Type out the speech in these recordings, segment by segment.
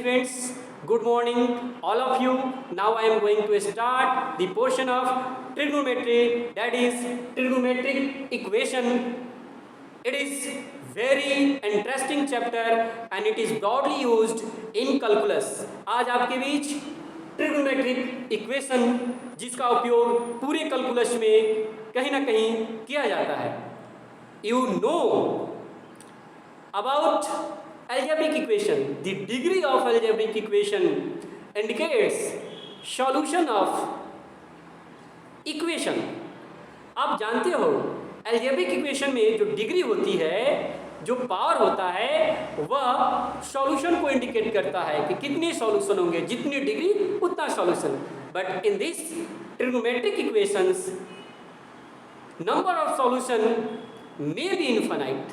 students, good morning all of you. Now I am going to start the portion of trigonometry, that is trigonometric equation. It is very interesting chapter and it is broadly used in calculus. आज आपके बीच trigonometric equation जिसका उपयोग पूरे calculus में कहीं ना कहीं किया जाता है. You know about algebraic equation. The degree of algebraic equation indicates solution of equation. आप जानते हो algebraic equation में जो डिग्री होती है, जो पावर होता है, वह सॉल्यूशन को इंडिकेट करता है कि कितने सॉल्यूशन होंगे, जितनी डिग्री उतना solution. But in this trigonometric equations number of solution may be infinite.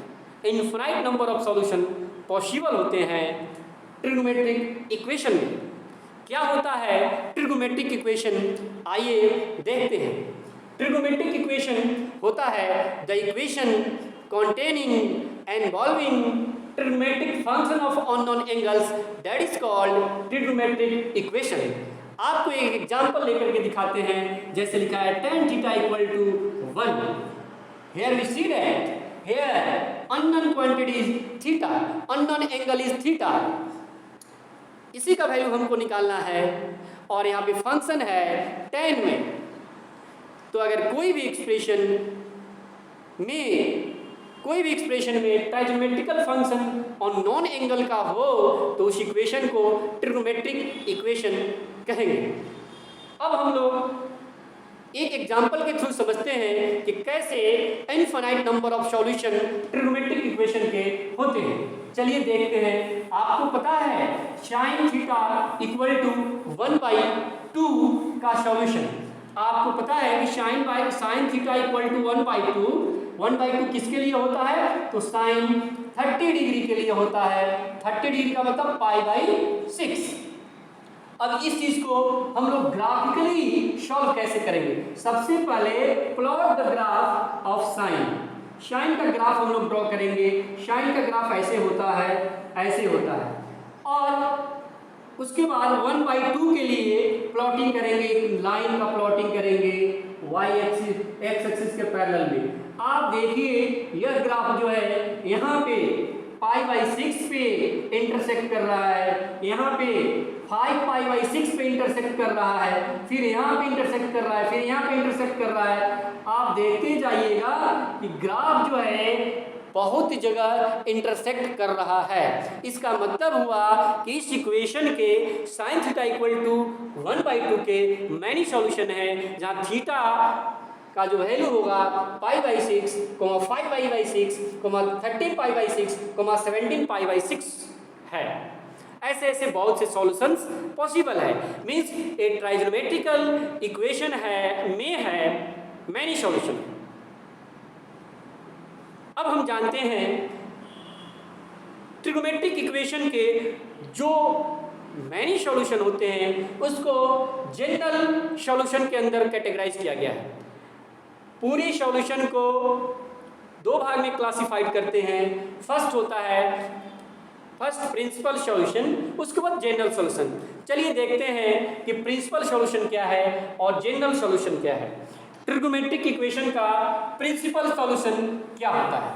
Infinite number of solution possible होते हैं ट्रिग्नोमेट्रिक इक्वेशन में. क्या होता है ट्रिग्नोमेट्रिक इक्वेशन, आइए देखते हैं. ट्रिग्नोमेट्रिक इक्वेशन होता है the equation containing and involving trigonometric function of unknown angles, that is called trigonometric equation. आपको एक एग्जांपल लेकर के दिखाते हैं. जैसे लिखा है tan theta equal to 1. Here we see that here unknown quantity is theta, unknown angle is theta. इसी का वैल्यू हमको निकालना है और यहाँ पे फंक्शन है tan में. तो अगर कोई भी एक्सप्रेशन में ट्राइगोनोमेट्रिकल फंक्शन और नॉन एंगल का हो तो उस इक्वेशन को ट्रिग्नोमेट्रिक इक्वेशन कहेंगे. अब हम लोग एक एग्जांपल के थ्रू समझते हैं कि कैसे infinite number of solution trigonometric equation के होते हैं. चलिए देखते हैं. आपको पता है sin थीटा इक्वल टू 1/2 का सॉल्यूशन. आपको पता है कि sin थीटा इक्वल टू 1/2 किसके लिए होता है? तो sin 30 डिग्री के लिए होता है. 30 डिग्री का मतलब π/6. अब इस चीज को हम लोग ग्राफिकली सॉल्व कैसे करेंगे? सबसे पहले plot the graph of sine का ग्राफ हम लोग ड्रॉ करेंगे. साइन का ग्राफ ऐसे होता है और उसके बाद 1/2 के लिए प्लॉटिंग करेंगे. एक लाइन का प्लॉटिंग करेंगे x एक्सिस के पैरेलल में. आप देखिए यह ग्राफ जो है यहाँ पे π/6 पे इंटरसेक्ट कर रहा है, यहाँ पे 5π/6 पे इंटरसेक्ट कर रहा है, फिर यहाँ पे इंटरसेक्ट कर रहा है, फिर यहाँ पे इंटरसेक्ट कर रहा है. आप देखते जाइएगा कि ग्राफ जो है बहुत जगह इंटरसेक्ट कर रहा है. इसका मतलब हुआ कि इस इक्वेशन के sin थीटा इक्वल टू 1/2 के मैनी सॉल्यूशन है, जहाँ थीटा का जो वैल्यू होगा π/6, 5π/6, 30π/6, 17π/6 है. ऐसे बहुत से सॉल्यूशंस पॉसिबल है. मींस ए ट्राइगोनोमेट्रिकल इक्वेशन है मैनी सॉल्यूशन. अब हम जानते हैं ट्रिग्नोमेट्रिक इक्वेशन के जो मैनी सॉल्यूशन होते हैं उसको जनरल सॉल्यूशन के अंदर कैटेगराइज किया गया है. पूरी सॉल्यूशन को दो भाग में क्लासिफाइड करते हैं. फर्स्ट होता है प्रिंसिपल सॉल्यूशन, उसके बाद जनरल सॉल्यूशन. चलिए देखते हैं कि प्रिंसिपल सॉल्यूशन क्या है और जनरल सॉल्यूशन क्या है. ट्रिग्नोमेट्रिक इक्वेशन का प्रिंसिपल सॉल्यूशन क्या होता है?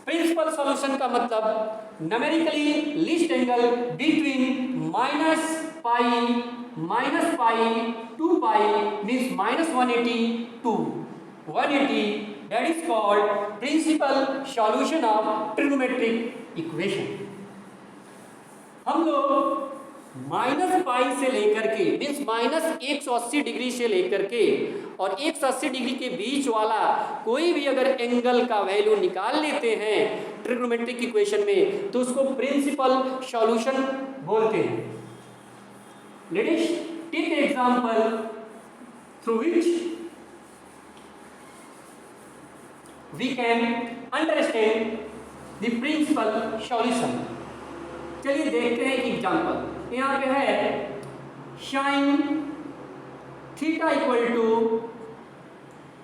प्रिंसिपल सॉल्यूशन का मतलब numerically least angle between -π to π means -180 to 180, that is called principal solution of trigonometric equation. हम लोग -π से लेकर के मीन्स -180 डिग्री से लेकर के और 180 डिग्री के बीच वाला कोई भी अगर एंगल का वैल्यू निकाल लेते हैं ट्रिग्नोमेट्रिक इक्वेशन में तो उसको प्रिंसिपल सॉल्यूशन बोलते हैं. Let us take an example through which we can understand the principal solution. चलिए देखते हैं एक एग्जांपल. यहाँ पे है sin theta equal to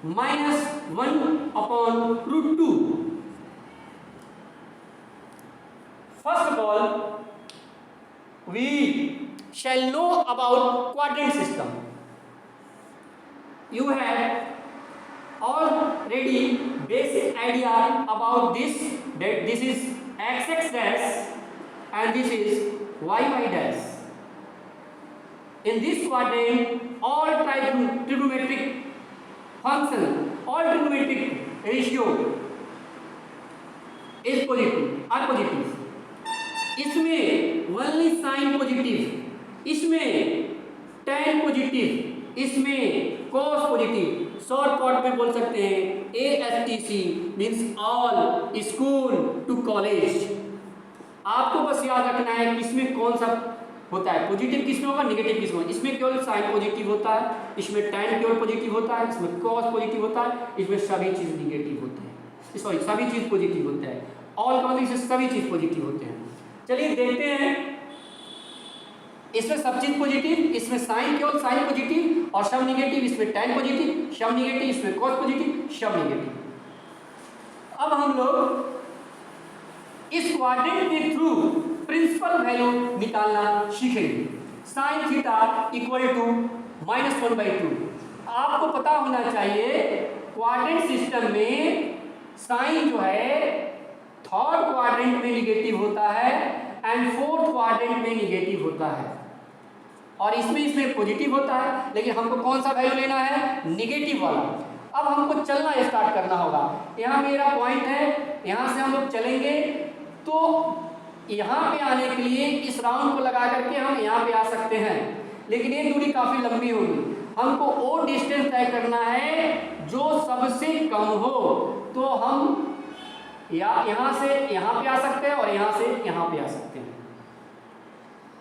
-1/√2. First of all we shall know about quadrant system. You have already basic idea about this, that this is x dash and this is y dash. In this quadrant, all trigonometric function, all trigonometric ratio is positive, are positive. इसमें only sin positive, इसमें tan positive, इसमें cos positive, shortcut में बोल सकते हैं ASTC means all school to college. आपको बस याद रखना है कि इसमें कौन सा होता है, पॉजिटिव किसमें होगा, नेगेटिव किसमें होगा। इसमें केवल साइन पॉजिटिव होता है, इसमें tan केवल पॉजिटिव होता है, इसमें cos पॉजिटिव होता है, इसमें सभी चीज नेगेटिव होते हैं, सॉरी सभी चीज पॉजिटिव होते हैं। ऑल का मतलब इसमें सभी चीज पॉजिटिव होते हैं। चलिए देखते हैं, इसमें सब चीज पॉजिटिव, इसमें साइन केवल साइन पॉजिटिव और सब नेगेटिव, इसमें tan पॉजिटिव, सब नेगेटिव, इसमें cos पॉजिटिव, सब नेगेटिव। अब हम लोग इस क्वाड्रेंट के थ्रू प्रिंसिपल वैल्यू निकालना सीखेंगे। Sine theta equal to -1/2। आपको पता होना चाहिए क्वाड्रेंट सिस्टम में साइन जो है थर्ड क्वाड्रेंट में निगेटिव होता है एंड फोर्थ क्वाड्रेंट में निगेटिव होता है, और इसमें पॉजिटिव होता है, लेकिन हमको कौन सा वैल्यू लेना है, निगेटिव वाला। अब हमको चलना स्टार्ट करना होगा। यहाँ मेरा पॉइंट है, यहाँ से हम लोग चलेंगे तो यहाँ पे आने के लिए इस राउंड को लगा करके हम यहाँ पे आ सकते हैं, लेकिन ये दूरी काफ़ी लंबी होगी। हमको वो डिस्टेंस तय करना है जो सबसे कम हो, तो हम यहाँ से यहाँ पे आ सकते हैं और यहाँ से यहाँ पे आ सकते हैं।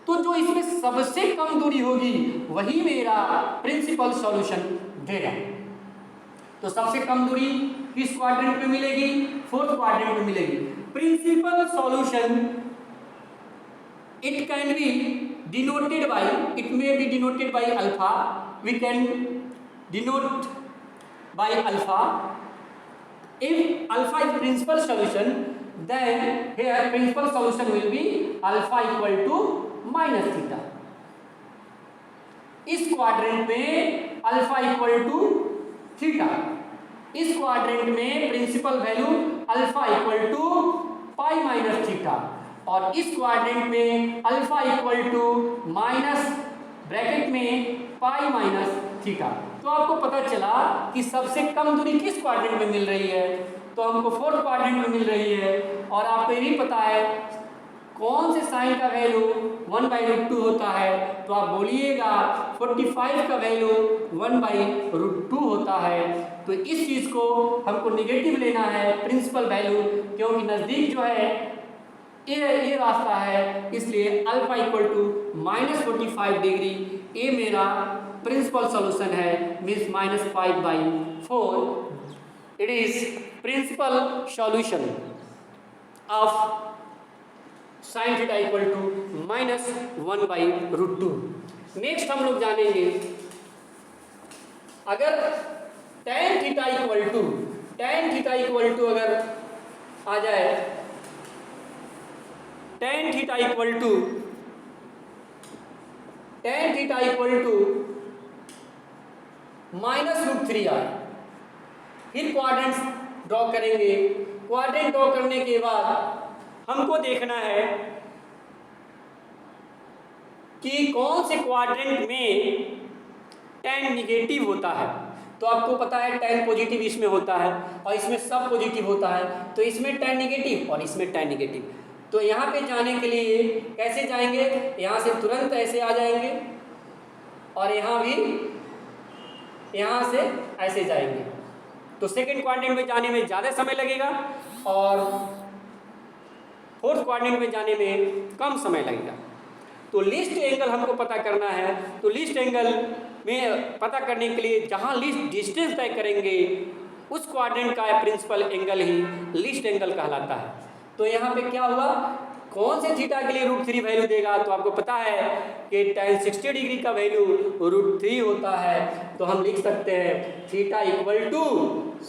तो जो इसमें सबसे कम दूरी होगी वही मेरा प्रिंसिपल सॉल्यूशन देगा। तो सबसे कम दूरी किस क्वाड्रेंट में मिलेगी, फोर्थ क्वाड्रेंट में मिलेगी। Principal solution it can be denoted by, it may be denoted by alpha, we can denote by alpha. If alpha is principal solution, then here principal solution will be alpha equal to minus theta. इस quadrant में alpha equal to theta, इस quadrant में principal value alpha equal to pi minus theta, और इस quadrant में alpha equal to minus bracket में pi minus theta. तो आपको पता चला कि सबसे कम दूरी किस क्वाड्रेंट में मिल रही है, तो हमको फोर्थ क्वाड्रेंट में मिल रही है। और आपको ये भी पता है कौन से साइन का वैल्यू 1/√2 होता है, तो आप बोलिएगा 45 का वैल्यू 1/√2 होता है। तो इस चीज़ को हमको निगेटिव लेना है प्रिंसिपल वैल्यू, क्योंकि नज़दीक जो है ये रास्ता है, इसलिए अल्फा इक्वल टू -45 डिग्री ये मेरा प्रिंसिपल सॉल्यूशन है, means -5/4। It is principal solution of sine theta equal to -1/√2। Next हम लोग जानेंगे, अगर tan थीटा इक्वल टू अगर आ जाए, tan थीटा इक्वल टू -√3 आए, फिर क्वाड्रेंट्स ड्रॉ करेंगे। क्वाड्रेंट ड्रॉ करने के बाद हमको देखना है कि कौन से क्वाड्रेंट में tan निगेटिव होता है। तो आपको पता है tan पॉजिटिव इसमें होता है और इसमें सब पॉजिटिव होता है, तो इसमें tan निगेटिव और इसमें tan निगेटिव। तो यहाँ पे जाने के लिए कैसे जाएंगे, यहाँ से तुरंत ऐसे आ जाएंगे और यहाँ भी यहाँ से ऐसे जाएंगे। तो सेकंड क्वाड्रेंट में जाने में ज़्यादा समय लगेगा और फोर्थ क्वाड्रेंट में जाने में कम समय लगेगा। तो लीस्ट एंगल हमको पता करना है। तो लीस्ट एंगल में पता करने के लिए जहाँ लीस्ट डिस्टेंस तय करेंगे उस क्वाड्रेंट का प्रिंसिपल एंगल ही लीस्ट एंगल कहलाता है। तो यहाँ पे क्या हुआ, कौन से थीटा के लिए √3 वैल्यू देगा, तो आपको पता है कि tan 60 डिग्री का वैल्यू √3 होता है। तो हम लिख सकते हैं थीटा इक्वल टू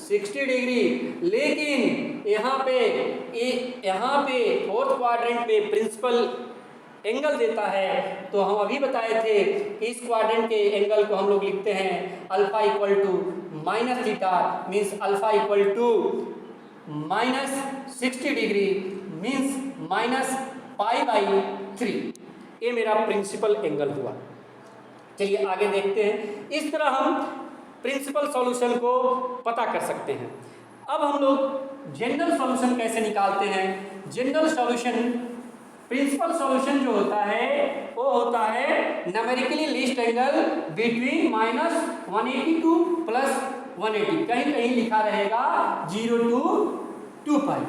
60 डिग्री। लेकिन यहाँ पे फोर्थ क्वाड्रेंट में प्रिंसिपल एंगल देता है। तो हम अभी बताए थे कि इस क्वाड्रेंट के एंगल को हम लोग लिखते हैं alpha equal to minus theta, means alpha equal to minus 60 degree means minus pi by 3। ये मेरा प्रिंसिपल एंगल हुआ। चलिए आगे देखते हैं। इस तरह हम प्रिंसिपल सॉल्यूशन को पता कर सकते हैं। अब हम लोग जनरल सॉल्यूशन कैसे निकालते हैं। जनरल सॉल्यूशन, प्रिंसिपल सॉल्यूशन जो होता है वो होता है numerically least angle between -180 plus 180। कहीं कहीं लिखा रहेगा 0 to 2 पाई,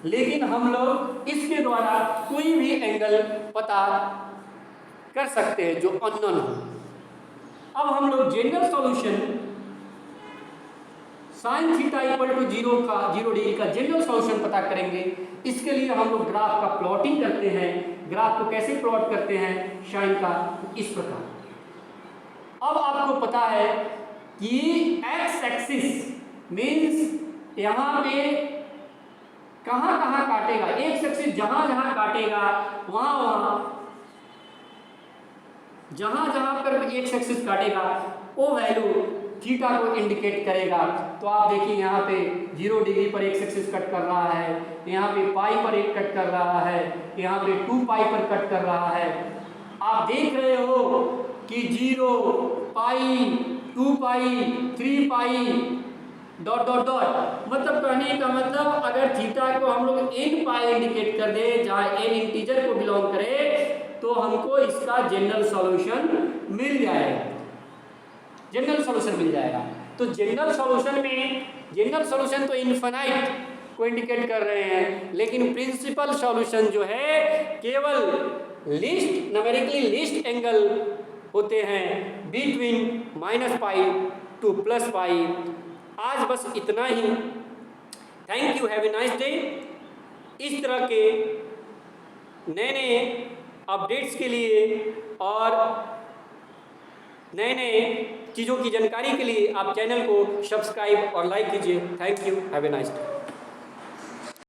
लेकिन हम लोग इसके द्वारा कोई भी एंगल पता कर सकते हैं जो अननोन हो। अब हम लोग general solution sine theta equal to 0 degree का जनरल सॉल्यूशन पता करेंगे। इसके लिए हम लोग ग्राफ का प्लॉटिंग करते हैं। ग्राफ को कैसे प्लॉट करते हैं साइन का, इस प्रकार। अब आपको पता है कि एक्स एक्सिस मीन्स यहाँ पे कहाँ कहाँ काटेगा, एक्स एक्सिस जहाँ जहाँ काटेगा वहाँ वहाँ जहाँ जहाँ पर एक्स एक्सिस काटेगा वो वैल्यू थीटा को इंडिकेट करेगा। तो आप देखिए यहाँ पे 0 डिग्री पर एक्स एक्सिस कट कर रहा है, यहाँ पे पाई पर एक कट कर रहा है, यहाँ पे 2 पाई पर कट कर रहा है। आप देख रहे हो कि 0 पाई 2 पाई 3 पाई डॉट डॉट डॉट, मतलब कहने का मतलब अगर थीटा को हम लोग n पाई इंडिकेट कर दे जहाँ n इंटीजर को बिलोंग करे तो हमको इसका जनरल सॉल्यूशन मिल जाएगा। जनरल सॉल्यूशन मिल जाएगा। तो जनरल सॉल्यूशन में, जनरल सॉल्यूशन तो इनफाइनाइट को इंडिकेट कर रहे हैं, लेकिन प्रिंसिपल सॉल्यूशन जो है केवल लीस्ट न्यूमेरिकली लीस्ट एंगल होते हैं बिटवीन -पाई टू +पाई। आज बस इतना ही। Thank you, have a nice day. इस तरह के नए नए अपडेट्स के लिए और नए नए चीज़ों की जानकारी के लिए आप चैनल को सब्सक्राइब और लाइक कीजिए। Thank you, have a nice day.